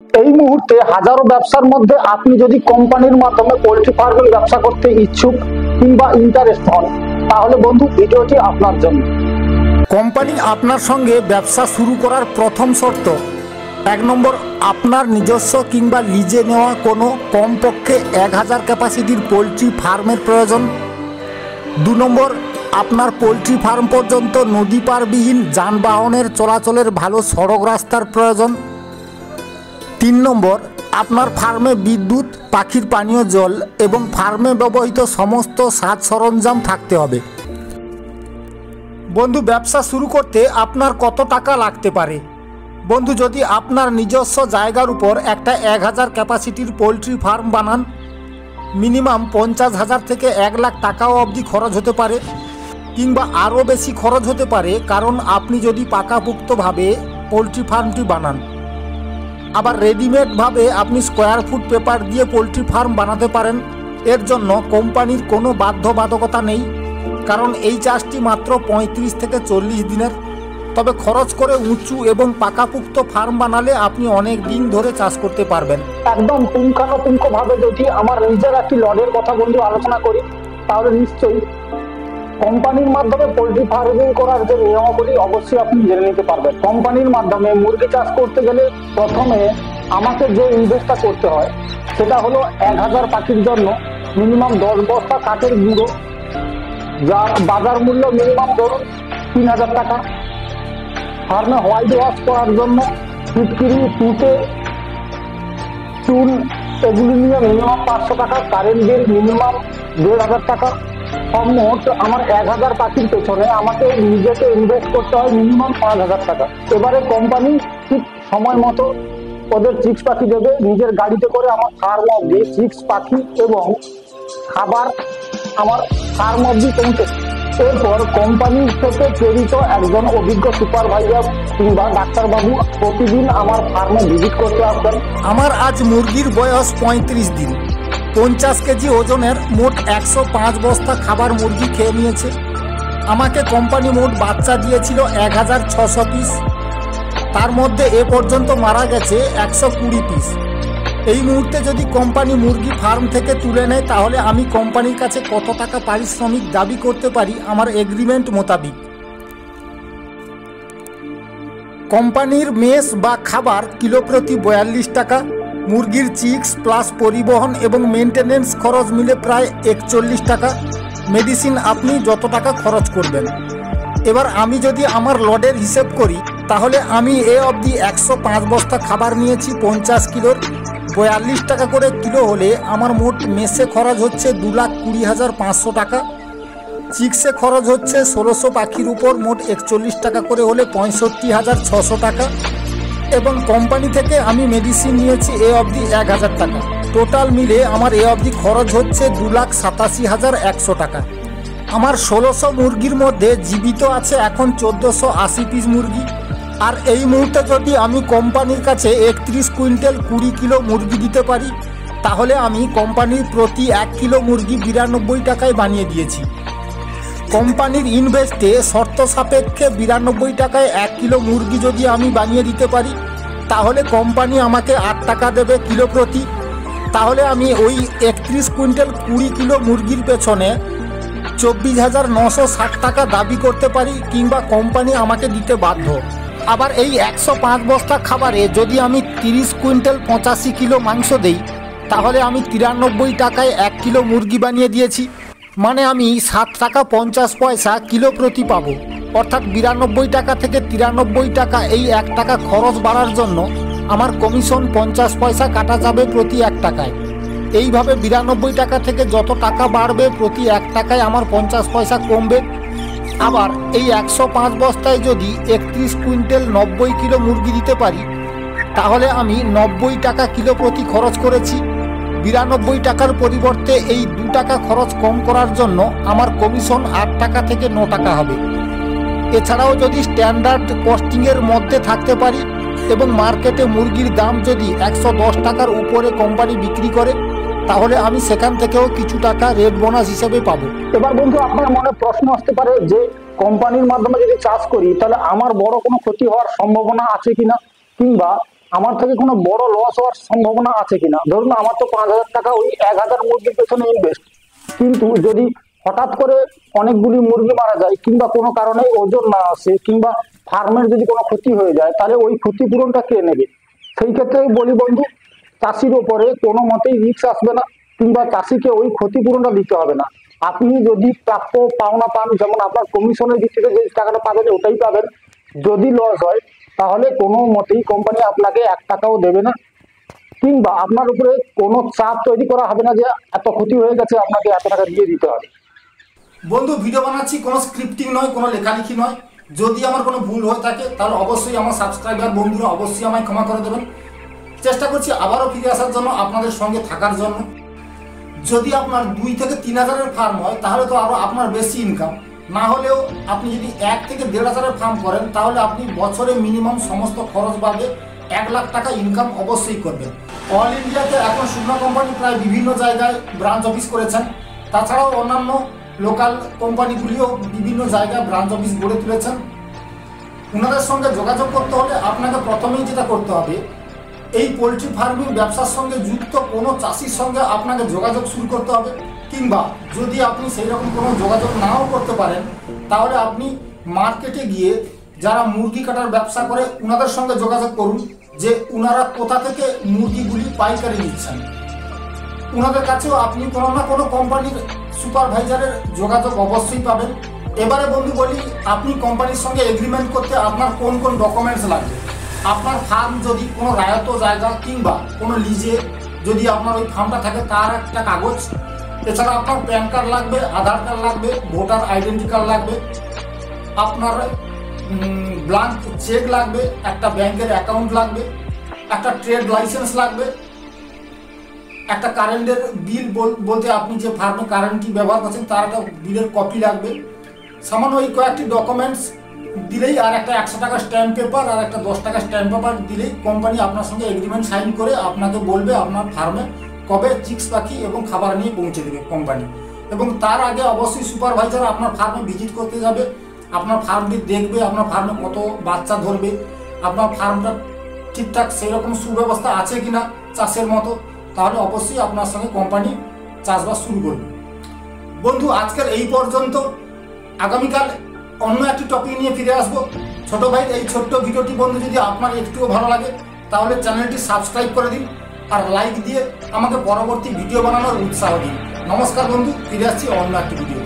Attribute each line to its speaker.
Speaker 1: এই মুহূর্তে হাজারো ব্যবসার মধ্যে আপনি যদি কোম্পানির মাধ্যমে পোল্ট্রি ফার্মের ব্যবসা করতে ইচ্ছুক কিংবা ইন্টারেস্ট হন, তাহলে বন্ধু ভিডিওটি আপনার জন্য।
Speaker 2: কোম্পানি আপনার সঙ্গে ব্যবসা শুরু করার প্রথম শর্ত, 1 নম্বর, আপনার নিজস্ব কিংবা লিজে নেওয়া কোনো কমপক্ষে 1000 ক্যাপাসিটির পোলট্রি ফার্মের প্রয়োজন। 2 নম্বর, আপনার পোলট্রি ফার্ম পর্যন্ত নদী পারবিহীন যানবাহনের চলাচলের ভালো সড়ক রাস্তার প্রয়োজন। 3 নম্বর, আপনার ফার্মে বিদ্যুৎ, পাখির পানীয় জল এবং ফার্মে ব্যবহৃত সমস্ত সাজ সরঞ্জাম থাকতে হবে। বন্ধু, ব্যবসা শুরু করতে আপনার কত টাকা লাগতে পারে? বন্ধু, যদি আপনার নিজস্ব জায়গার উপর একটা 1000 ক্যাপাসিটির পোলট্রি ফার্ম বানান, মিনিমাম 50,000 থেকে 1 লাখ টাকাও অবধি খরচ হতে পারে, কিংবা আরও বেশি খরচ হতে পারে, কারণ আপনি যদি পাকাপোক্তভাবে পোলট্রি ফার্মটি বানান। আবার রেডিমেডভাবে আপনি স্কোয়ার ফুট পেপার দিয়ে পোলট্রি ফার্ম বানাতে পারেন। এর জন্য কোম্পানির কোনো বাধ্যবাধকতা নেই, কারণ এই চাষটি মাত্র 35 থেকে 40 দিনের। তবে খরচ করে উঁচু এবং পাকাপোক্ত ফার্ম বানালে আপনি অনেক দিন ধরে চাষ করতে পারবেন।
Speaker 1: একদম পুঙ্খানুপুঙ্খভাবে যদি আমার নিজের একটি লডের কথা বন্ধু আলোচনা করি, তাহলে নিশ্চয়ই কোম্পানির মাধ্যমে পোল্ট্রি ফার্মিং করার যে নিয়মাবলী অবশ্যই আপনি জেনে নিতে পারবেন। কোম্পানির মাধ্যমে মুরগি চাষ করতে গেলে প্রথমে আমাকে যে ইনভেস্টটা করতে হয় সেটা হলো 1000 পাখির জন্য মিনিমাম 10 বস্তা কাঠের গুঁড়ো, যার বাজার মূল্য মিনিমাম ধরুন 3000 টাকা। ফার্মে হোয়াইট ওয়াশ করার জন্য ফিটকিরি, তুঁতে, চুন এগুলি নিয়ে মিনিমাম 500 টাকা। কারেন্ট বিল মিনিমাম 1500 টাকা। মোট আমার 1000 পাখির পেছনে আমাকে নিজেকে ইনভেস্ট করতে হয় মিনিমাম 5000 টাকা। এবারে কোম্পানি ঠিক সময় মতো ওদের চিক্স পাখি দেবে, নিজের গাড়িতে করে আমার ফার্ম অব্দি চিক্স পাখি এবং খাবার আমার ফার্ম অব্দি পৌঁছে। এরপর কোম্পানি থেকে প্রেরিত একজন অভিজ্ঞ সুপারভাইজার কিংবা ডাক্তারবাবু প্রতিদিন আমার ফার্মে ভিজিট করতে আসবেন।
Speaker 2: আমার আজ মুরগির বয়স 35 দিন। 50 কেজি ওজনের মোট 105 বস্তা খাবার মুরগি খেয়ে নিয়েছে। আমাকে কোম্পানি মোট বাচ্চা দিয়েছিল 1600 পিস। তার মধ্যে এ পর্যন্ত মারা গেছে 120 পিস। এই মুহূর্তে যদি কোম্পানি মুরগি ফার্ম থেকে তুলে নেয়, তাহলে আমি কোম্পানির কাছে কত টাকা পারিশ্রমিক দাবি করতে পারি আমার এগ্রিমেন্ট মোতাবিক? কোম্পানির মেস বা খাবার কিলো প্রতি 42 টাকা। মুরগির চিক্স প্লাস পরিবহন এবং মেনটেনেন্স খরচ মিলে প্রায় 41 টাকা। মেডিসিন আপনি যত টাকা খরচ করবেন। এবার আমি যদি আমার লডের হিসেব করি, তাহলে আমি এ অবধি 105 বস্তা খাবার নিয়েছি 50 কিলোর। 42 টাকা করে কিলো হলে আমার মোট মেসে খরচ হচ্ছে 2,20,500 টাকা। চিক্সে খরচ হচ্ছে 1600 পাখির উপর মোট 41 টাকা করে হলে 65,600 টাকা। এবং কোম্পানি থেকে আমি মেডিসিন নিয়েছি এ অবধি 1000 টাকা। টোটাল মিলে আমার এ অবধি খরচ হচ্ছে 2,87,100 টাকা। আমার 1600 মুরগির মধ্যে জীবিত আছে এখন 1480 পিস মুরগি। আর এই মুহূর্তে যদি আমি কোম্পানির কাছে 31 কুইন্টাল 20 কিলো মুরগি দিতে পারি, তাহলে আমি কোম্পানির প্রতি 1 কিলো মুরগি 92 টাকায় বানিয়ে দিয়েছি। কোম্পানির ইনভেস্টে শর্ত সাপেক্ষে 92 টাকায় 1 কিলো মুরগি যদি আমি বানিয়ে দিতে পারি, তাহলে কোম্পানি আমাকে 8 টাকা দেবে কিলো প্রতি। তাহলে আমি ওই 31 কুইন্টাল 20 কিলো মুরগির পেছনে 24,960 টাকা দাবি করতে পারি, কিংবা কোম্পানি আমাকে দিতে বাধ্য। আবার এই 105 বস্তা খাবারে যদি আমি 30 কুইন্টাল 85 কিলো মাংস দেই, তাহলে আমি 93 টাকায় 1 কিলো মুরগি বানিয়ে দিয়েছি। মানে আমি 7 টাকা 50 পয়সা কিলো প্রতি পাবো। অর্থাৎ 92 টাকা থেকে 93 টাকা, এই 1 টাকা খরচ বাড়ার জন্য আমার কমিশন 50 পয়সা কাটা যাবে প্রতি 1 টাকায়। এইভাবে 92 টাকা থেকে যত টাকা বাড়বে প্রতি 1 টাকায় আমার 50 পয়সা কমবে। আবার এই 105 বস্তায় যদি 31 কুইন্টাল 90 কিলো মুরগি দিতে পারি, তাহলে আমি 90 টাকা কিলো প্রতি খরচ করেছি। 92 টাকার পরিবর্তে এই 2 টাকা খরচ কম করার জন্য আমার কমিশন 8 টাকা থেকে 9 টাকা হবে। এছাড়াও যদি স্ট্যান্ডার্ড কস্টিংয়ের মধ্যে থাকতে পারি এবং মার্কেটে মুরগির দাম যদি 110 টাকার উপরে কোম্পানি বিক্রি করে, তাহলে আমি সেখান থেকেও কিছু টাকা রেট বোনাস হিসেবে পাবো।
Speaker 1: এবার বন্ধু আপনার মনে প্রশ্ন আসতে পারে যে কোম্পানির মাধ্যমে যদি চাষ করি তাহলে আমার বড় কোনো ক্ষতি হওয়ার সম্ভাবনা আছে কিনা, কিংবা আমার থেকে কোনো বড় লস হওয়ার সম্ভাবনা আছে কিনা। ধরুন আমার তো 5,000 টাকা ওই 1,000 মুরগির পেছনে ইনভেস্ট, কিন্তু যদি হঠাৎ করে অনেকগুলি মুরগি মারা যায় কিংবা কোনো কারণে ওজন না আসে কিংবা ফার্মের যদি কোনো ক্ষতি হয়ে যায়, তাহলে ওই ক্ষতিপূরণটা কে নেবে? সেই ক্ষেত্রে বলি বন্ধু, চাষির ওপরে কোনো মতেই রিস্ক আসবে না কিংবা চাষিকে ওই ক্ষতিপূরণটা দিতে হবে না। আপনি যদি প্রাপ্য পাওনা পান, যেমন আপনার কমিশনের ভিত্তিতে যে টাকাটা পাবেন ওটাই পাবেন। যদি লস হয় তাহলে কোনো মতেই কোম্পানি আপনাকে 1 টাকাও দেবে না কিংবা আপনার উপরে কোনো চাপ তৈরি করা হবে না যে এত ক্ষতি হয়ে গেছে আপনাকে এত টাকা দিয়ে দিতে হবে।
Speaker 2: বন্ধু, ভিডিও বানাচ্ছি, কোনো স্ক্রিপ্টিং নয়, কোনো লেখালেখি নয়। যদি আমার কোনো ভুল হয়ে থাকে তাহলে অবশ্যই আমার সাবস্ক্রাইবার বন্ধুরা অবশ্যই আমায় ক্ষমা করে দেবেন। চেষ্টা করছি আবারও ফিরে আসার জন্য, আপনাদের সঙ্গে থাকার জন্য। যদি আপনার 2 থেকে 3 হাজারের ফার্ম হয় তাহলে তো আরও আপনার বেশি ইনকাম। না হলেও আপনি যদি 1 থেকে 1.5 হাজারের ফার্ম করেন তাহলে আপনি বছরে মিনিমাম সমস্ত খরচ বাদে 1 লাখ টাকা ইনকাম অবশ্যই করবেন। অল ইন্ডিয়াতে এখন সুগনা কোম্পানি প্রায় বিভিন্ন জায়গায় ব্রাঞ্চ অফিস করেছেন। তাছাড়াও অন্যান্য লোকাল কোম্পানিগুলিও বিভিন্ন জায়গায় ব্রাঞ্চ অফিস গড়ে তুলেছেন। ওনাদের সঙ্গে যোগাযোগ করতে হলে আপনাকে প্রথমেই যেটা করতে হবে, এই পোলট্রি ফার্মিং ব্যবসার সঙ্গে যুক্ত কোনো চাষির সঙ্গে আপনাকে যোগাযোগ শুরু করতে হবে। কিংবা যদি আপনি সেই রকম কোনো যোগাযোগ নাও করতে পারেন তাহলে আপনি মার্কেটে গিয়ে যারা মুরগি কাটার ব্যবসা করে ওনাদের সঙ্গে যোগাযোগ করুন যে ওনারা কোথা থেকে মুরগিগুলি পাইকারি নিচ্ছেন। ওনাদের কাছেও আপনি কোনো না কোনো কোম্পানির সুপারভাইজারের যোগাযোগ অবশ্যই পাবেন। এবারে বন্ধু বলি, আপনি কোম্পানির সঙ্গে এগ্রিমেন্ট করতে আপনার কোন কোন ডকুমেন্টস লাগবে। আপনার ফার্ম যদি কোনো রায়ত জায়গা কিংবা কোনো লিজে যদি আপনার ওই ফার্মটা থাকে তার একটা কাগজ, এছাড়া আপনার প্যান কার্ড লাগবে, আধার কার্ড লাগবে, ভোটার আইডেন্টি কার্ড লাগবে, আপনার ব্ল্যাঙ্ক চেক লাগবে, একটা ব্যাংকের অ্যাকাউন্ট লাগবে, একটা ট্রেড লাইসেন্স লাগবে, একটা কারেন্টের বিল বলতে আপনি যে ফার্মে কারেন্টটি ব্যবহার করছেন তার একটা বিলের কপি লাগবে। সামান্য ওই কয়েকটি ডকুমেন্টস দিলেই আর একটা 100 টাকা স্ট্যাম্প পেপার আর একটা 10 টাকা স্ট্যাম্প পেপার দিলেই কোম্পানি আপনার সঙ্গে এগ্রিমেন্ট সাইন করে আপনাকে বলবে আপনার ফার্মে কবে চিক্স পাখি এবং খাবার নিয়ে পৌঁছে দেবে কোম্পানি। এবং তার আগে অবশ্যই সুপারভাইজার আপনার ফার্মে ভিজিট করতে যাবে, আপনার ফার্মটি দেখবে, আপনার ফার্মে কত বাচ্চা ধরবে, আপনার ফার্মটা ঠিকঠাক সেই রকম সুব্যবস্থা আছে কিনা চাষের মতো, তাহলে অবশ্যই আপনার সঙ্গে কোম্পানি চাষবাস শুরু করবে। বন্ধু, আজকের এই পর্যন্ত। আগামীকাল অন্য একটি টপিক নিয়ে ফিরে আসবো। ছোট ভাই, এই ছোট্ট ভিডিওটি বন্ধু যদি আপনার একটুও ভালো লাগে তাহলে চ্যানেলটি সাবস্ক্রাইব করে দিন আর লাইক দিয়ে আমাকে পরবর্তী ভিডিও বানানোর উৎসাহ দিন। নমস্কার বন্ধু, ফিরে আসছি অন্য একটি ভিডিও।